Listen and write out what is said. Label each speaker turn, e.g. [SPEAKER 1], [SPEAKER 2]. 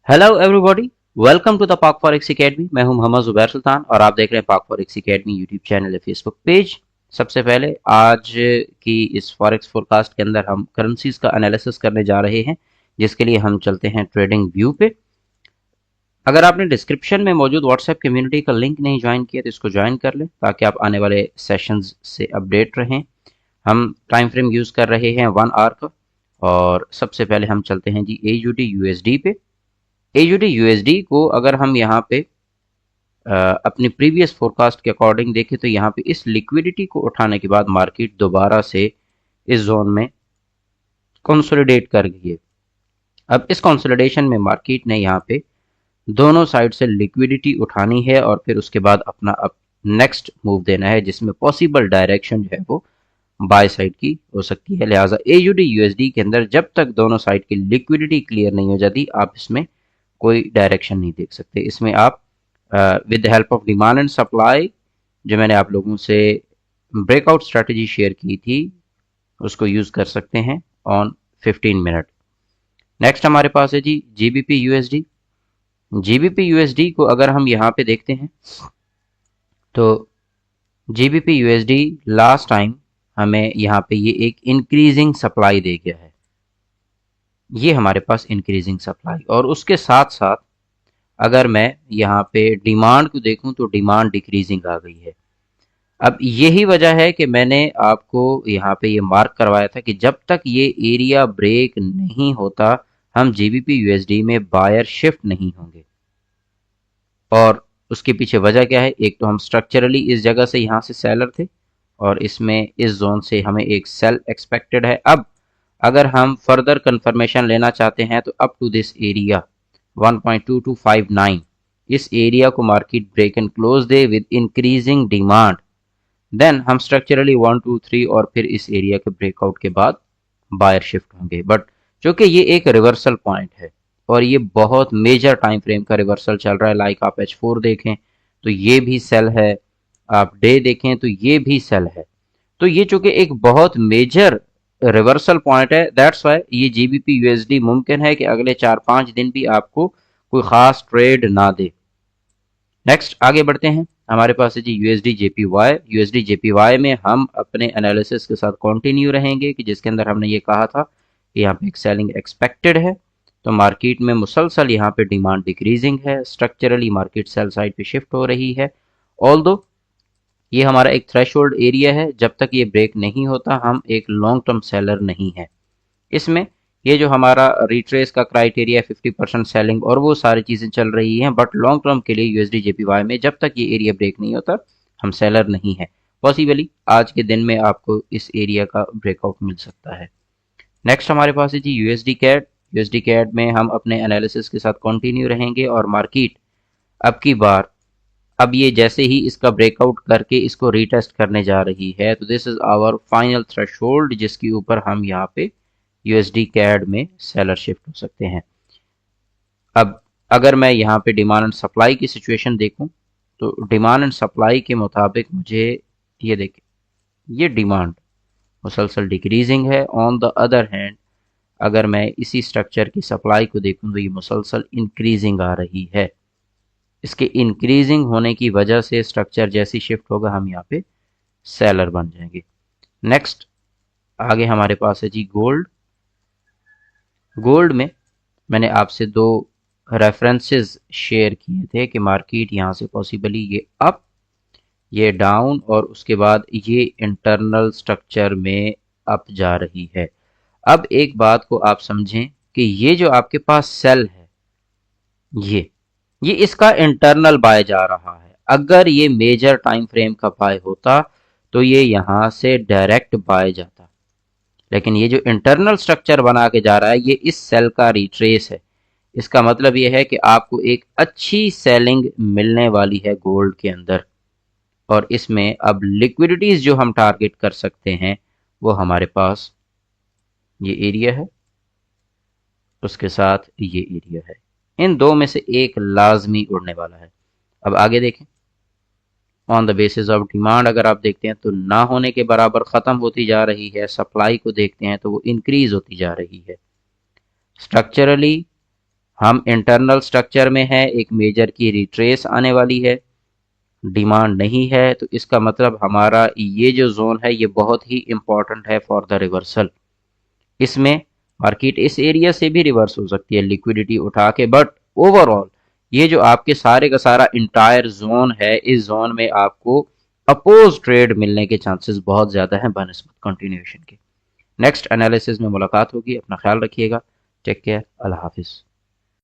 [SPEAKER 1] Hello everybody, welcome to the Pak forex academy. मैं हूं मोहम्मद जुबैर सुल्तान और आप देख रहे हैं पाक फॉरेक्स एकेडमी यूट्यूब चैनल या फेसबुक पेज। सबसे पहले आज की इस फॉरेक्स फोरकास्ट के अंदर हम करेंसीज का एनालिसिस करने जा रहे हैं, जिसके लिए हम चलते हैं ट्रेडिंग व्यू पे। अगर आपने डिस्क्रिप्शन में मौजूद व्हाट्सएप कम्युनिटी का लिंक नहीं ज्वाइन किया तो इसको ज्वाइन कर लें ताकि आप आने वाले सेशंस से अपडेट रहें। हम टाइम फ्रेम यूज़ कर रहे हैं 1 आवर का। और सबसे पहले हम चलते हैं जी AUD USD पे। AUD USD को अगर हम यहाँ पे अपनी प्रीवियस फोरकास्ट के अकॉर्डिंग देखें तो यहाँ पे इस लिक्विडिटी को उठाने के बाद मार्केट दोबारा से इस जोन में कंसोलिडेट कर गई है। अब इस कंसोलिडेशन में मार्केट ने यहाँ पे दोनों साइड से लिक्विडिटी उठानी है और फिर उसके बाद अपना अब नेक्स्ट मूव देना है, जिसमें पॉसिबल डायरेक्शन जो है वो बाय साइड की हो सकती है। लिहाजा AUD USD के अंदर जब तक दोनों साइड की लिक्विडिटी क्लियर नहीं हो जाती आप इसमें कोई डायरेक्शन नहीं देख सकते। इसमें आप with the help of demand and supply, जो मैंने आप लोगों से ब्रेकआउट स्ट्रेटजी शेयर की थी, उसको यूज कर सकते हैं ऑन 15 मिनट। नेक्स्ट हमारे पास है जी GBP USD। GBP USD को अगर हम यहाँ पे देखते हैं तो GBP USD लास्ट टाइम हमें यहाँ पे ये एक इंक्रीजिंग सप्लाई दे गया है। ये हमारे पास इंक्रीजिंग सप्लाई और उसके साथ साथ अगर मैं यहाँ पे डिमांड को देखूं तो डिमांड डिक्रीजिंग आ गई है। अब यही वजह है कि मैंने आपको यहाँ पे ये मार्क करवाया था कि जब तक ये एरिया ब्रेक नहीं होता हम GBP USD में बायर शिफ्ट नहीं होंगे। और उसके पीछे वजह क्या है? एक तो हम स्ट्रक्चरली इस जगह से यहाँ से सेलर थे और इसमें इस जोन से हमें एक सेल एक्सपेक्टेड है। अब अगर हम फर्दर कंफर्मेशन लेना चाहते हैं तो अप टू दिस एरिया 1.2259, इस एरिया को market break and close they with increasing demand, then हम स्ट्रक्चरली 1 2 3 और फिर इस एरिया के ब्रेकआउट के बाद बायर शिफ्ट होंगे। बट चूंकि ये एक रिवर्सल पॉइंट है और ये बहुत मेजर टाइम फ्रेम का रिवर्सल चल रहा है, लाइक आप H4 देखें तो ये भी सेल है, आप डे देखें तो ये भी सेल है। तो ये चूंकि एक बहुत मेजर रिवर्सल पॉइंट है, दैट्स वाई ये GBP USD मुमकिन है कि अगले 4-5 दिन भी आपको कोई खास ट्रेड ना दे। नेक्स्ट आगे बढ़ते हैं, हमारे पास है जी USD JPY में हम अपने एनालिसिस के साथ कंटिन्यू रहेंगे कि जिसके अंदर हमने ये कहा था कि यहाँ पे एक सेलिंग एक्सपेक्टेड है। तो मार्केट में मुसलसल यहाँ पे डिमांड डिक्रीजिंग है, स्ट्रक्चरली मार्केट सेल साइड पे शिफ्ट हो रही है। ऑल्दो ये हमारा एक थ्रेशोल्ड एरिया है, जब तक ये ब्रेक नहीं होता हम एक लॉन्ग टर्म सेलर नहीं है। इसमें ये जो हमारा रिट्रेस का क्राइटेरिया 50% सेलिंग और वो सारी चीज़ें चल रही हैं, बट लॉन्ग टर्म के लिए USD JPY में जब तक ये एरिया ब्रेक नहीं होता हम सेलर नहीं है। पॉसिबली आज के दिन में आपको इस एरिया का ब्रेकआउट मिल सकता है। नेक्स्ट हमारे पास है जी USD कैड में हम अपने एनालिसिस के साथ कंटिन्यू रहेंगे और मार्केट अब की बार अब ये जैसे ही इसका ब्रेकआउट करके इसको रीटेस्ट करने जा रही है तो this is our final threshold, जिसके ऊपर हम यहाँ पे USD कैड में सेलर शिफ्ट हो सकते हैं। अब अगर मैं यहाँ पे डिमांड एंड सप्लाई की सिचुएशन देखूं तो डिमांड एंड सप्लाई के मुताबिक मुझे ये देखें, ये डिमांड मुसलसल डिक्रीजिंग है। ऑन द अदर हैंड अगर मैं इसी स्ट्रक्चर की सप्लाई को देखूं तो ये मुसलसल इंक्रीजिंग आ रही है। इसके इंक्रीजिंग होने की वजह से स्ट्रक्चर जैसी शिफ्ट होगा हम यहाँ पे सेलर बन जाएंगे। नेक्स्ट आगे हमारे पास है जी गोल्ड में मैंने आपसे दो रेफरेंसेस शेयर किए थे कि मार्केट यहाँ से पॉसिबली ये अप, ये डाउन और उसके बाद ये इंटरनल स्ट्रक्चर में अप जा रही है। अब एक बात को आप समझें कि ये जो आपके पास सेल है ये इसका इंटरनल बाय जा रहा है। अगर ये मेजर टाइम फ्रेम का बाय होता तो ये यहां से डायरेक्ट बाय जाता, लेकिन ये जो इंटरनल स्ट्रक्चर बना के जा रहा है ये इस सेल का रिट्रेस है। इसका मतलब ये है कि आपको एक अच्छी सेलिंग मिलने वाली है गोल्ड के अंदर और इसमें अब लिक्विडिटीज जो हम टारगेट कर सकते हैं वो हमारे पास ये एरिया है, उसके साथ ये एरिया है। इन दो में से एक लाजमी उड़ने वाला है। अब आगे देखें, on the basis of demand अगर आप देखते हैं तो ना होने के बराबर ख़त्म होती जा रही है, सप्लाई को देखते हैं तो वो इंक्रीज होती जा रही है। स्ट्रक्चरली हम इंटरनल स्ट्रक्चर में है, एक मेजर की रिट्रेस आने वाली है, डिमांड नहीं है, तो इसका मतलब हमारा ये जो जोन है ये बहुत ही इंपॉर्टेंट है फॉर द रिवर्सल। इसमें मार्केट इस एरिया से भी रिवर्स हो सकती है लिक्विडिटी उठा के, बट ओवरऑल ये जो आपके सारे का सारा इंटायर जोन है, इस जोन में आपको अपोज ट्रेड मिलने के चांसेस बहुत ज्यादा हैं बनस्पत कंटिन्यूएशन के। नेक्स्ट एनालिसिस में मुलाकात होगी, अपना ख्याल रखिएगा, टेक केयर, अल्लाह हाफिज।